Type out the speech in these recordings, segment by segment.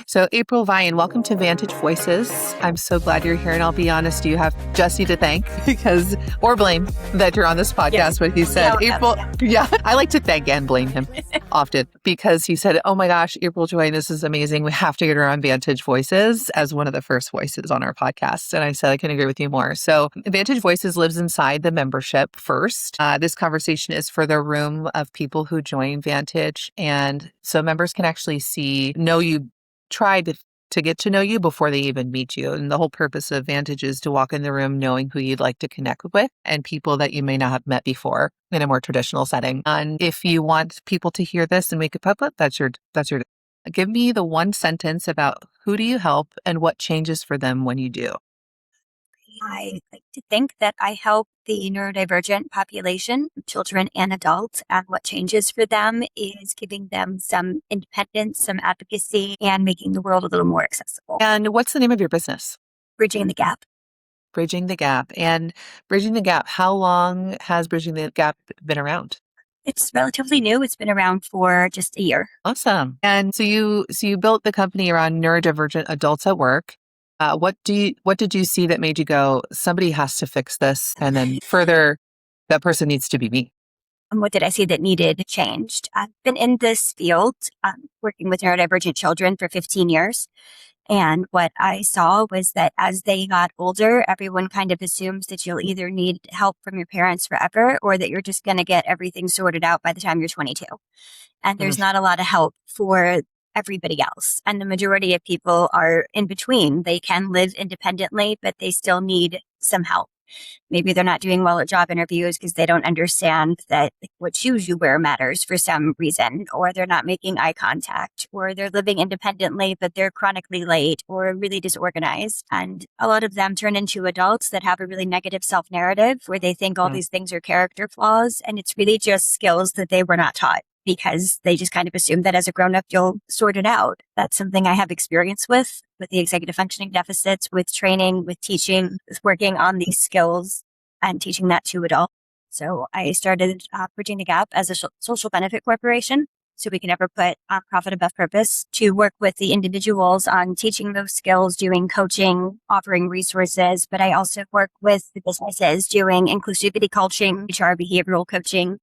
So April, Vian, welcome to Vantage Voices. I'm so glad you're here. And I'll be honest, you have Jesse to thank or blame that you're on this podcast. But he said, April, I like to thank and blame him often because he said, oh my gosh, April Joy, this is amazing. We have to get her on Vantage Voices as one of the first voices on our podcast. And I said, I can agree with you more. So Vantage Voices lives inside the membership first. This conversation is for the room of people who join Vantage. And so members can actually know you, try to get to know you before they even meet you. And the whole purpose of Vantage is to walk in the room knowing who you'd like to connect with and people that you may not have met before in a more traditional setting. And if you want people to hear this and make it public, that's your give me the one sentence about who do you help and what changes for them when you do. I like to think that I help the neurodivergent population, children and adults, and what changes for them is giving them some independence, some advocacy, and making the world a little more accessible. And what's the name of your business? Bridging the Gap. Bridging the Gap. And Bridging the Gap, how long has Bridging the Gap been around? It's relatively new. It's been around for just a year. Awesome. And so you built the company around neurodivergent adults at work. What did you see that made you go, somebody has to fix this? And then further, that person needs to be me. And what did I see that needed changed? I've been in this field, working with neurodivergent children for 15 years. And what I saw was that as they got older, everyone kind of assumes that you'll either need help from your parents forever or that you're just going to get everything sorted out by the time you're 22. And there's not a lot of help for everybody else. And the majority of people are in between. They can live independently, but they still need some help. Maybe they're not doing well at job interviews because they don't understand that what shoes you wear matters for some reason, or they're not making eye contact, or they're living independently, but they're chronically late or really disorganized. And a lot of them turn into adults that have a really negative self-narrative where they think all these things are character flaws. And it's really just skills that they were not taught, because they just kind of assume that as a grown-up, you'll sort it out. That's something I have experience with the executive functioning deficits, with training, with teaching, with working on these skills and teaching that to adults. So I started Bridging the Gap as a social benefit corporation. So we can never put profit above purpose, to work with the individuals on teaching those skills, doing coaching, offering resources. But I also work with the businesses doing inclusivity coaching, HR behavioral coaching,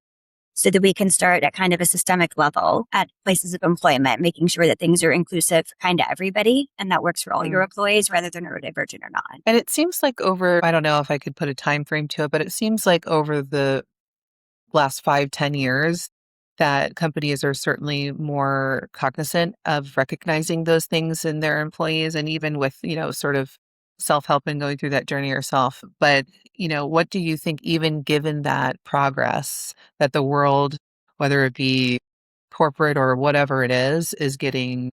so that we can start at kind of a systemic level at places of employment, making sure that things are inclusive for kind of everybody. And that works for all your employees, whether they're neurodivergent or not. And it seems like I don't know if I could put a time frame to it, but it seems like over the last 5-10 years that companies are certainly more cognizant of recognizing those things in their employees, and even with, sort of self-help and going through that journey yourself. But, what do you think, even given that progress, that the world, whether it be corporate or whatever it is getting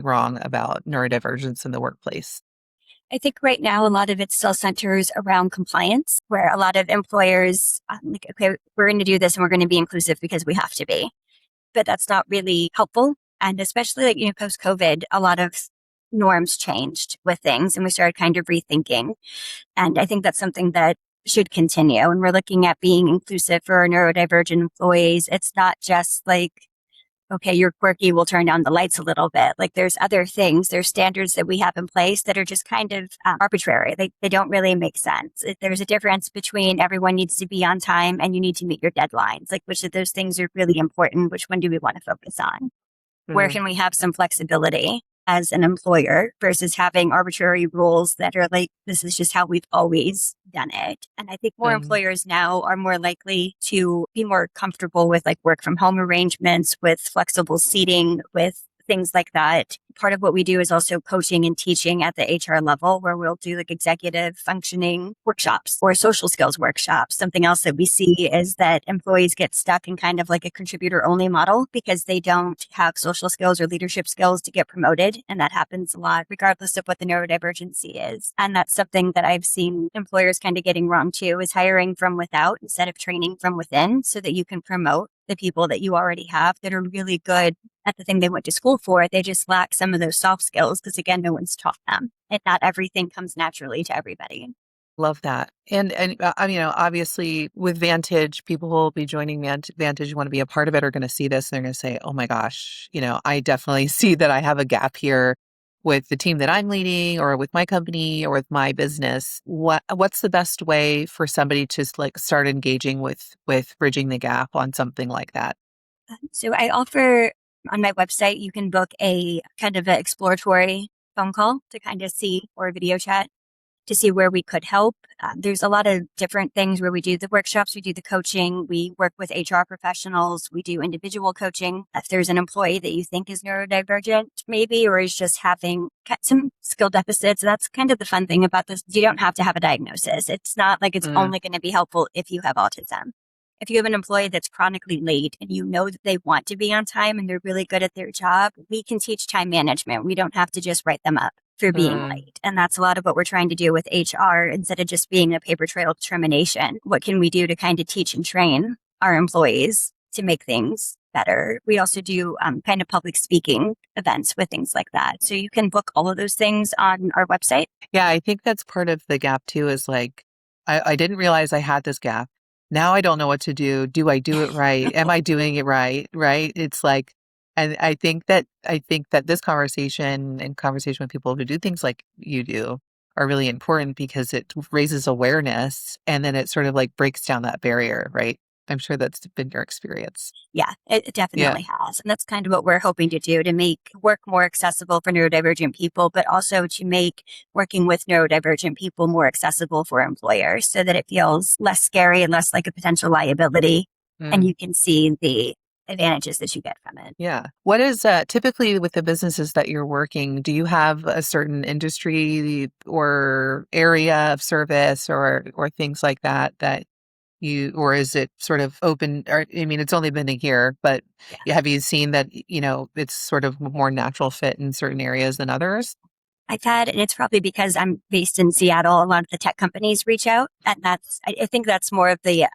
wrong about neurodivergence in the workplace? I think right now, a lot of it still centers around compliance, where a lot of employers okay, we're going to do this and we're going to be inclusive because we have to be. But that's not really helpful. And especially post-COVID, a lot of norms changed with things and we started kind of rethinking. And I think that's something that should continue. And we're looking at being inclusive for our neurodivergent employees. It's not just like, okay, you're quirky, we'll turn down the lights a little bit. Like there's other things, there's standards that we have in place that are just kind of arbitrary. They don't really make sense. There's a difference between everyone needs to be on time and you need to meet your deadlines. Like which of those things are really important? Which one do we want to focus on? Where can we have some flexibility as an employer versus having arbitrary rules that are like, this is just how we've always done it. And I think more employers now are more likely to be more comfortable with like work from home arrangements, with flexible seating, with things like that. Part of what we do is also coaching and teaching at the HR level, where we'll do like executive functioning workshops or social skills workshops. Something else that we see is that employees get stuck in kind of like a contributor only model because they don't have social skills or leadership skills to get promoted. And that happens a lot, regardless of what the neurodivergency is. And that's something that I've seen employers kind of getting wrong too, is hiring from without instead of training from within, so that you can promote the people that you already have that are really good at the thing they went to school for. They just lack some of those soft skills because, again, no one's taught them. And not everything comes naturally to everybody. Love that. And obviously with Vantage, people who will be joining Vantage, want to be a part of it, are going to see this and they're going to say, oh my gosh, I definitely see that I have a gap here. with the team that I'm leading or with my company or with my business, what's the best way for somebody to like start engaging with bridging the gap on something like that? So I offer on my website, you can book a kind of an exploratory phone call to kind of see, or a video chat to see where we could help. There's a lot of different things where we do the workshops, we do the coaching, we work with HR professionals, we do individual coaching. If there's an employee that you think is neurodivergent, maybe, or is just having some skill deficits, that's kind of the fun thing about this. You don't have to have a diagnosis. It's not like it's only going to be helpful if you have autism. If you have an employee that's chronically late and you know that they want to be on time and they're really good at their job, we can teach time management. We don't have to just write them up for being late. And that's a lot of what we're trying to do with HR instead of just being a paper trail determination. What can we do to kind of teach and train our employees to make things better? We also do kind of public speaking events with things like that. So you can book all of those things on our website. Yeah, I think that's part of the gap too, is like, I didn't realize I had this gap. Now I don't know what to do. Do I do it right? Am I doing it right? Right? It's like, and I think that this conversation and conversation with people who do things like you do are really important because it raises awareness and then it sort of like breaks down that barrier, right? I'm sure that's been your experience. Yeah, it Yeah. definitely has. And that's kind of what we're hoping to do, to make work more accessible for neurodivergent people, but also to make working with neurodivergent people more accessible for employers so that it feels less scary and less like a potential liability. And Mm. you can see the advantages that you get from it. Yeah. What is typically with the businesses that you're working, do you have a certain industry or area of service or things like that that you, or is it sort of open? Or, I mean, it's only been a year, but Yeah. have you seen that, it's sort of more natural fit in certain areas than others? I've had, and it's probably because I'm based in Seattle, a lot of the tech companies reach out. And I think that's more of the,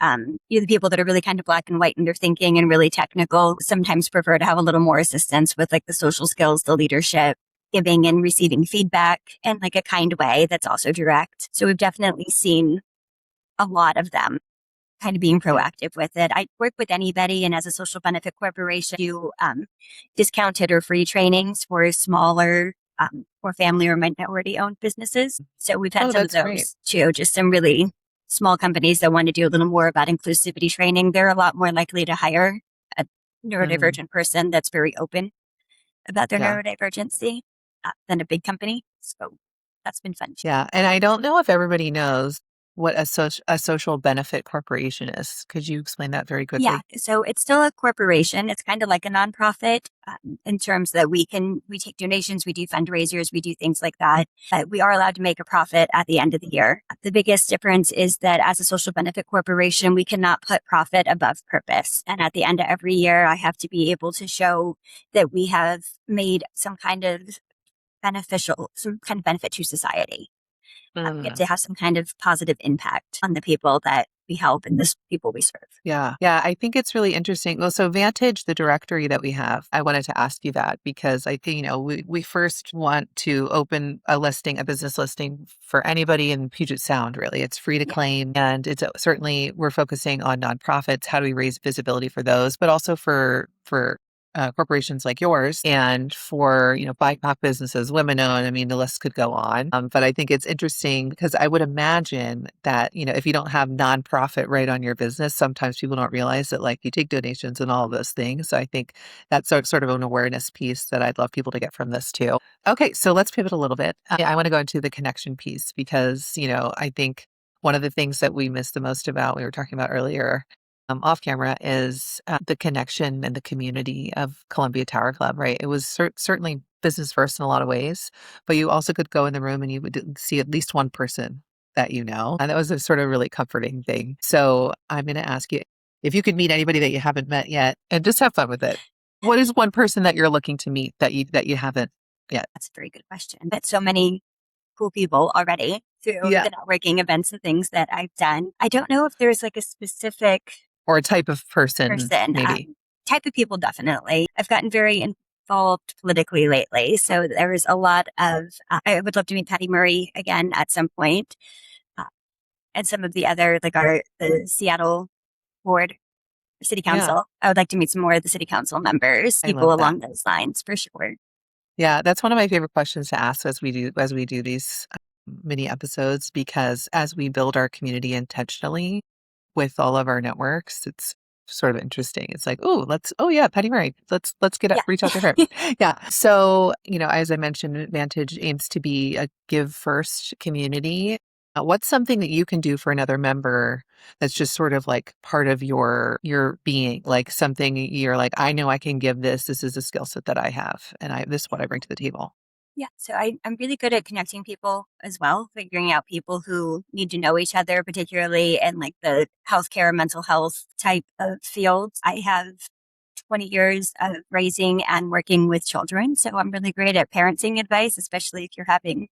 the people that are really kind of black and white in their thinking and really technical sometimes prefer to have a little more assistance with like the social skills, the leadership, giving and receiving feedback in like a kind way that's also direct. So we've definitely seen a lot of them kind of being Yeah. proactive with it. I work with anybody, and as a social benefit corporation, do discounted or free trainings for smaller or family or minority owned businesses. So we've had Oh, some of that's great. those too, just some really small companies that want to do a little more about inclusivity training. They're a lot more likely to hire a Mm, neurodivergent person that's very open about their yeah. neurodivergency than a big company. So that's been fun too. Yeah. And I don't know if everybody knows what a social benefit corporation is. Could you explain that very Yeah, quickly? so it's still a corporation. It's kind of like a nonprofit in terms that we take donations, we do fundraisers, we do things like that. We are allowed to make a profit at the end of the year. The biggest difference is that as a social benefit corporation, we cannot put profit above purpose. And at the end of every year, I have to be able to show that we have made some kind of benefit to society. We have Mm. to have some kind of positive impact on the people that we help and the people we serve. Yeah. Yeah. I think it's really interesting. Well, so Vantage, the directory that we have, I wanted to ask you that because I think, we first want to open a business listing for anybody in Puget Sound, really. It's free to Yeah. claim. And it's certainly, we're focusing on nonprofits. How do we raise visibility for those, but also for corporations like yours and for, BIPOC businesses, women owned. I mean, the list could go on. But I think it's interesting because I would imagine that, if you don't have nonprofit right on your business, sometimes people don't realize that like you take donations and all of those things. So I think that's sort of an awareness piece that I'd love people to get from this too. Okay. So let's pivot a little bit. I want to go into the connection piece because, I think one of the things that we miss the most about, we were talking about earlier, off camera is the connection and the community of Columbia Tower Club, right? It was certainly business first in a lot of ways, but you also could go in the room and you would see at least one person that you know. And that was a sort of really comforting thing. So I'm going to ask you if you could meet anybody that you haven't met yet and just have fun with it. What is one person that you're looking to meet that you haven't yet? That's a very good question. But so many cool people already through Yeah. the networking events and things that I've done. I don't know if there's like a specific Or a type of person, person, maybe. type of people, definitely. I've gotten very involved politically lately. So there was a lot of, I would love to meet Patty Murray again at some point. Uh, and some of the other, like the Seattle board, city Yeah. council. I would like to meet some more of the city council members, I people love that. along those lines for sure. Yeah, that's one of my favorite questions to ask as we do these mini episodes, because as we build our community intentionally with all of our networks, it's sort of interesting. It's like, oh yeah, Patty Murray, let's Yeah. reach out to her. Yeah. So, as I mentioned, Vantage aims to be a give first community. What's something that you can do for another member that's just sort of like part of your being, like something you're like, I know I can give this. This is a skill set that I have, and this is what I bring to the table. Yeah. So I'm really good at connecting people as well, figuring out people who need to know each other, particularly in like the healthcare, mental health type of fields. I have 20 years of raising and working with children. So I'm really great at parenting advice, especially if you're having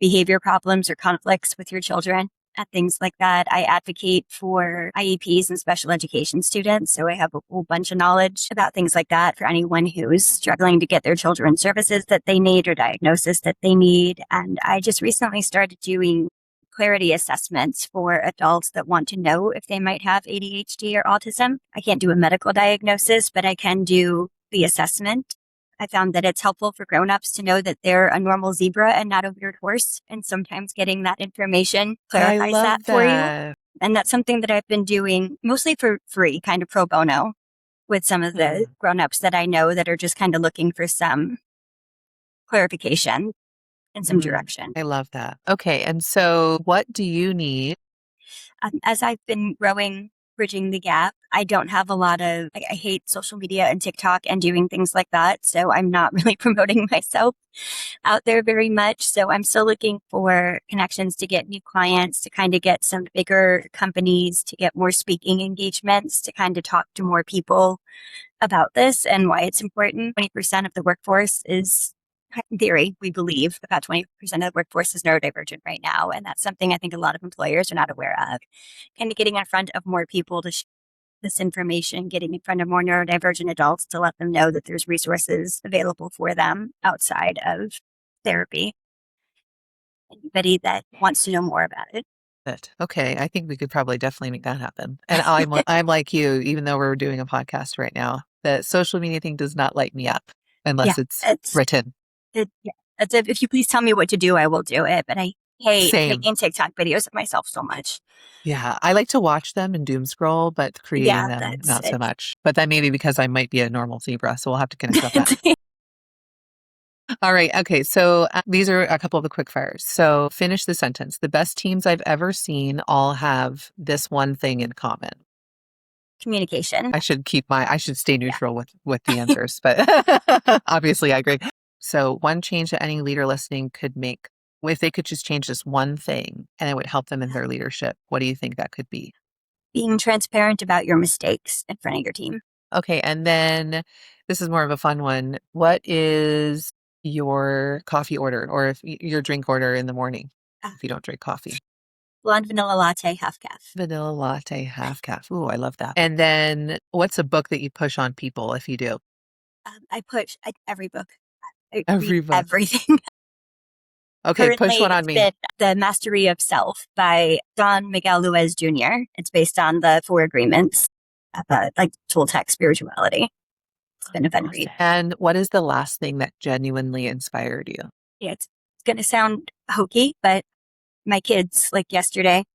behavior problems or conflicts with your children and things like that. I advocate for IEPs and special education students. So I have a whole bunch of knowledge about things like that for anyone who's struggling to get their children services that they need or diagnosis that they need. And I just recently started doing clarity assessments for adults that want to know if they might have ADHD or autism. I can't do a medical diagnosis, but I can do the assessment. I found that it's helpful for grown-ups to know that they're a normal zebra and not a weird horse. And sometimes getting that information I clarifies love that for you. that. And that's something that I've been doing mostly for free, kind of pro bono, with some of the grown-ups that I know that are just kind of looking for some clarification and some direction. I love that. Okay. And so what do you need? As I've been growing, bridging the gap, I don't have a lot of, I hate social media and TikTok and doing things like that. So I'm not really promoting myself out there very much. So I'm still looking for connections to get new clients, to kind of get some bigger companies, to get more speaking engagements, to kind of talk to more people about this and why it's important. 20% of the workforce is, in theory, we believe about 20% of the workforce is neurodivergent right now. And that's something I think a lot of employers are not aware of. Kind of getting in front of more people to share this information, getting in front of more neurodivergent adults to let them know that there's resources available for them outside of therapy. Anybody that wants to know more about it. Okay, I think we could probably definitely make that happen. And I'm like you, even though we're doing a podcast right now, the social media thing does not light me up unless it's written. If you please tell me what to do, I will do it. But I hate Same. making TikTok videos of myself so much. Yeah, I like to watch them and doom scroll, but creating them, not so much. But that may be because I might be a normal zebra, so we'll have to connect about that. All right. Okay. So these are a couple of the quick fires. So finish the sentence. The best teams I've ever seen all have this one thing in common. Communication. I should stay neutral with the answers, but obviously I agree. So one change that any leader listening could make, if they could just change this one thing and it would help them in their leadership, what do you think that could be? Being transparent about your mistakes in front of your team. Okay. And then this is more of a fun one. What is your coffee order, or if your drink order in the morning if you don't drink coffee? Blonde vanilla latte, half calf. Vanilla latte, half calf. Ooh, I love that. And then what's a book that you push on people if you do? I push every book. Every book. Everything. Okay, Currently, push one on me. The Mastery of Self by Don Miguel Luez Jr. It's based on the 4 agreements of like Toltec spirituality. It's been a fun read. And what is the last thing that genuinely inspired you? Yeah, it's going to sound hokey, but my kids, like yesterday,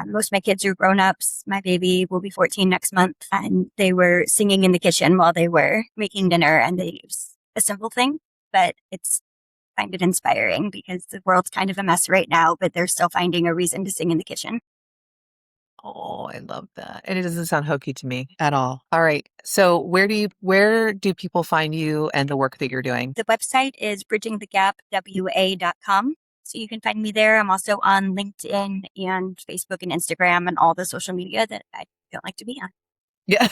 most of my kids are grown-ups. My baby will be 14 next month, and they were singing in the kitchen while they were making dinner, and it was a simple thing, but I find it inspiring because the world's kind of a mess right now, but they're still finding a reason to sing in the kitchen. Oh, I love that. And it doesn't sound hokey to me at all. All right. So where do people find you and the work that you're doing? The website is bridgingthegapwa.com. So you can find me there. I'm also on LinkedIn and Facebook and Instagram and all the social media that I don't like to be on. Yeah.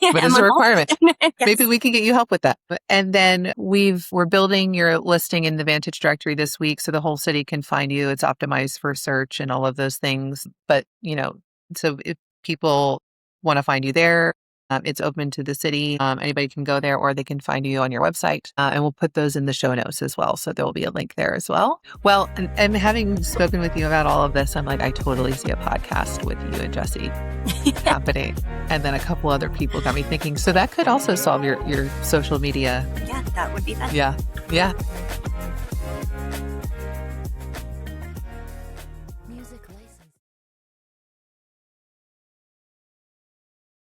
But it's a requirement. Yes. Maybe we can get you help with that. And then we're building your listing in the Vantage directory this week so the whole city can find you. It's optimized for search and all of those things. But, so if people want to find you there, It's open to the city. Anybody can go there or they can find you on your website. And we'll put those in the show notes as well. So there will be a link there as well. Well, and having spoken with you about all of this, I'm like, I totally see a podcast with you and Jesse happening. And then a couple other people got me thinking, so that could also solve your social media. Yeah, that would be fun. Yeah. Yeah.